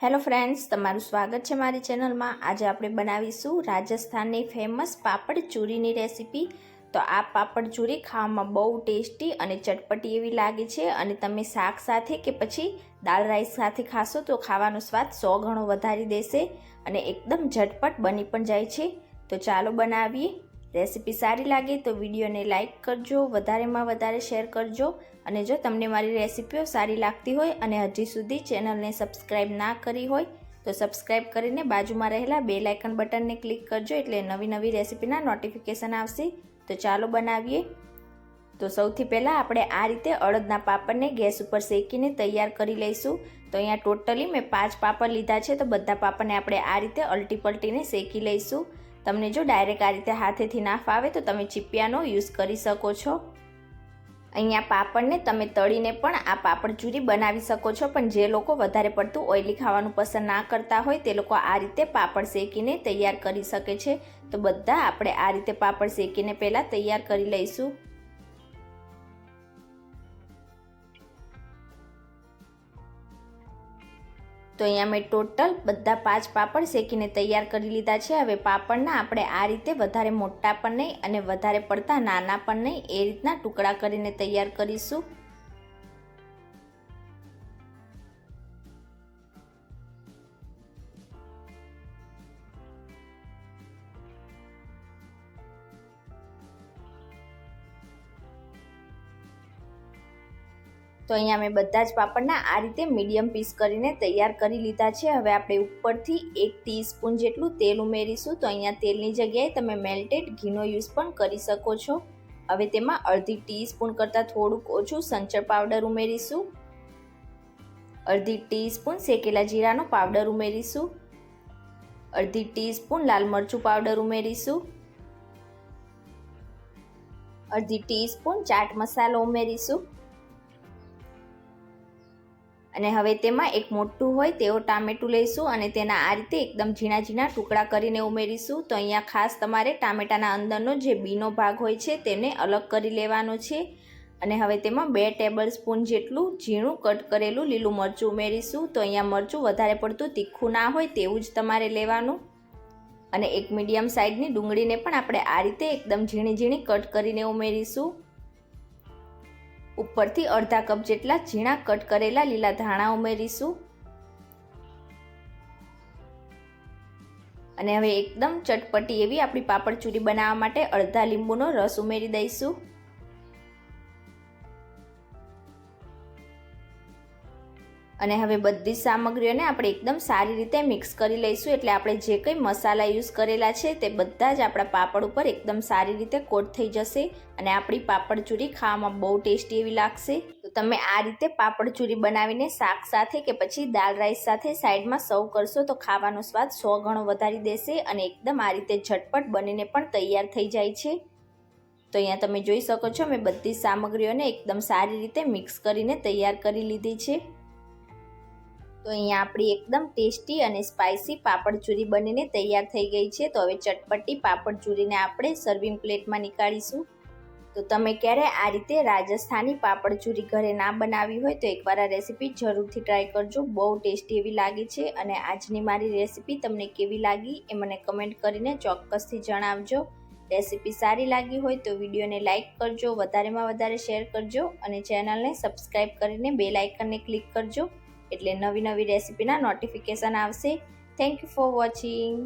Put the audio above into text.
Hello friends, તમારું સ્વાગત છે મારી ચેનલમાં। આજે આપણે બનાવીશું રાજસ્થાનની ફેમસ પાપડ ચૂરીની રેસીપી। તો આ પાપડ ચૂરી ખાવામાં બહુ ટેસ્ટી અને ચટપટી એવી લાગે છે અને તમે શાક સાથે કે પછી દાળ રાઈસ સાથે ખાશો તો ખાવાનો સ્વાદ 100 ગણો વધારી દેશે અને એકદમ ઝટપટ બની પણ જાય છે। તો ચાલો બનાવીએ। રેસીપી સારી લાગે તો વિડીયોને લાઇક કરજો, વધારેમાં વધારે શેર કરજો અને જો તમને મારી રેસીપીઓ સારી લાગતી હોય અને હજી સુધી ચેનલને સબસ્ક્રાઈબ ના કરી હોય તો સબસ્ક્રાઈબ કરીને બાજુમાં રહેલા બેલ આઇકન બટનને ક્લિક કરજો એટલે નવી રેસીપીના નોટિફિકેશન આવશે। તો ચાલો બનાવીએ। તો સૌથી પહેલાં આપણે આ રીતે અડદના પાપડને ગેસ ઉપર શેકીને તૈયાર કરી લઈશું। તો અહીંયા ટોટલી મેં 5 પાપડ લીધા છે, તો બધા પાપડને આપણે આ રીતે અલટી પલટીને શેકી લઈશું। તમને જો ડાયરેક્ટ આ રીતે હાથેથી ના ફાવે તો તમે ચીપિયાનો યુઝ કરી શકો છો। અહીંયા પાપડને તમે તળીને પણ આ પાપડ ચૂરી બનાવી શકો છો, પણ જે લોકો વધારે પડતું ઓઇલી ખાવાનું પસંદ ના કરતા હોય તે લોકો આ રીતે પાપડ શેકીને તૈયાર કરી શકે છે। તો બધા આપણે આ રીતે પાપડ શેકીને પહેલાં તૈયાર કરી લઈશું। તો અહીંયા મેં ટોટલ બધા 5 પાપડ શેકીને તૈયાર કરી લીધા છે। હવે પાપડના આપણે આ રીતે વધારે મોટા પણ નહીં અને વધારે પડતા નાના પણ નહીં, એ રીતના ટુકડા કરીને તૈયાર કરીશું। તો અહીંયા મેં બધા જ પાપડના આ રીતે મીડિયમ પીસ કરીને તૈયાર કરી લીધા છે। હવે આપણે ઉપરથી 1 ટીસ્પૂન જેટલું તેલ ઉમેરીશું। તો અહીંયા તેલની જગ્યાએ તમે મેલ્ટેડ ઘીનો યુઝ પણ કરી શકો છો। હવે તેમાં અડધી ટીસ્પૂન કરતાં થોડુંક ઓછું સંચળ પાવડર ઉમેરીશું, અડધી ટીસ્પૂન શેકેલા જીરાનો પાવડર ઉમેરીશું, અડધી ટીસ્પૂન લાલ મરચું પાવડર ઉમેરીશું, અડધી ટીસ્પૂન ચાટ મસાલો ઉમેરીશું અને હવે તેમાં એક મોટું હોય તેવો ટામેટું લઈશું અને તેના આ રીતે એકદમ ઝીણા ઝીણા ટુકડા કરીને ઉમેરીશું। તો અહીંયા ખાસ તમારે ટામેટાના અંદરનો જે બીનો ભાગ હોય છે તેને અલગ કરી લેવાનો છે અને હવે તેમાં 2 ટેબલસ્પૂન જેટલું ઝીણું કટ કરેલું લીલું મરચું ઉમેરીશું। તો અહીંયા મરચું વધારે પડતું તીખું ના હોય તેવું જ તમારે લેવાનું અને એક મીડિયમ સાઇઝની ડુંગળીને પણ આપણે આ રીતે એકદમ ઝીણી ઝીણી કટ કરીને ઉમેરીશું। ઉપરથી અડધા કપ જેટલા ઝીણા કટ કરેલા લીલા ધાણા ઉમેરીશું અને હવે એકદમ ચટપટી એવી આપણી પાપડ ચૂરી બનાવવા માટે અડધા લીંબુનો રસ ઉમેરી દઈશું અને હવે બધી જ સામગ્રીઓને આપણે એકદમ સારી રીતે મિક્સ કરી લઈશું। એટલે આપણે જે કંઈ મસાલા યુઝ કરેલા છે તે બધા જ આપણા પાપડ ઉપર એકદમ સારી રીતે કોટ થઈ જશે અને આપણી પાપડ ચૂરી ખાવામાં બહુ ટેસ્ટી એવી લાગશે। તો તમે આ રીતે પાપડ ચૂરી બનાવીને શાક સાથે કે પછી દાળ રાઈસ સાથે સાઈડમાં સર્વ કરશો તો ખાવાનો સ્વાદ 100 ગણો વધારી દેશે અને એકદમ આ રીતે ઝટપટ બનીને પણ તૈયાર થઈ જાય છે। તો અહીંયા તમે જોઈ શકો છો મેં બધી સામગ્રીઓને એકદમ સારી રીતે મિક્સ કરીને તૈયાર કરી લીધી છે। તો અહીંયા આપણી એકદમ ટેસ્ટી અને સ્પાઇસી પાપડ ચૂરી બનીને તૈયાર થઈ ગઈ છે। તો હવે ચટપટી પાપડ ચૂરીને આપણે સર્વિંગ પ્લેટમાં નીકાળીશું। તો તમે ક્યારે આ રીતે રાજસ્થાની પાપડ ચૂરી ઘરે ના બનાવી હોય તો એકવાર આ રેસીપી જરૂરથી ટ્રાય કરજો, બહુ ટેસ્ટી એવી લાગે છે। અને આજની મારી રેસીપી તમને કેવી લાગી એ મને કમેન્ટ કરીને ચોક્કસથી જણાવજો। રેસીપી સારી લાગી હોય તો વિડીયોને લાઇક કરજો, વધારેમાં વધારે શેર કરજો અને ચેનલને સબસ્ક્રાઈબ કરીને બેલ આઇકનને ક્લિક કરજો એટલે નવી રેસીપીના નોટિફિકેશન આવશે। Thank you for watching.